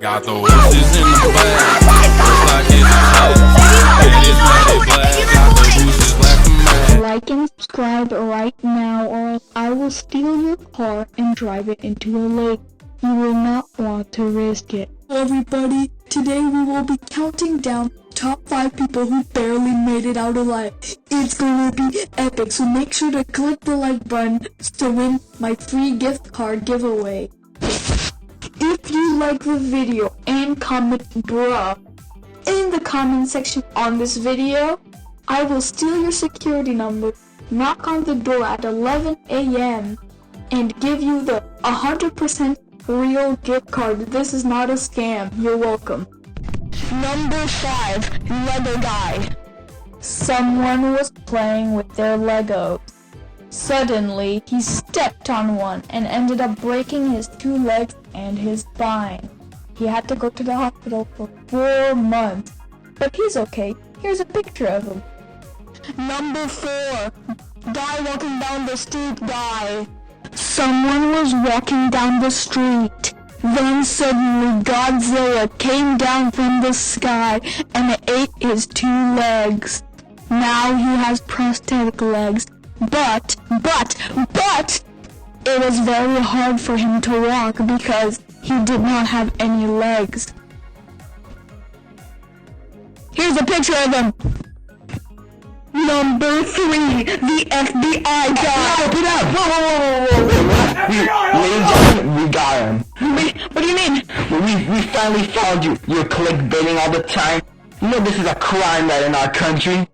Got the horses in the back, looks like it's a test. And it's matted black, got the boosters black and mad. Like and subscribe right now, or else I will steal your car and drive it into a lake. You will not want to risk it. Hello everybody, today we will be counting down top 5 people who barely made it out alive. It's gonna be epic, so make sure to click the like button to win my free gift card giveaway. If you like the video and comment bruh in the comment section on this video, I will steal your security number, knock on the door at 11 a.m. and give you the 100% real gift card. This is not a scam. You're welcome. Number 5, Lego Guy. Someone was playing with their Legos. Suddenly, he stepped on one and ended up breaking his 2 legs and his spine. He had to go to the hospital for 4 months, but he's okay. Here's a picture of him. Number 4, guy walking down the street guy. Someone was walking down the street. Then suddenly Godzilla came down from the sky and ate his 2 legs. Now he has prosthetic legs, but it was very hard for him to walk because he did not have any legs. Here's a picture of him. Number 3, the FBI guy. Stop it up! Whoa. We got him. What do you mean? We finally found you. You're clickbaiting all the time. You know this is a crime right in our country.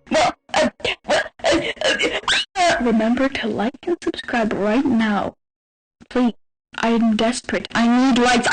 Remember to like and subscribe right now. Please, I am desperate. I need likes.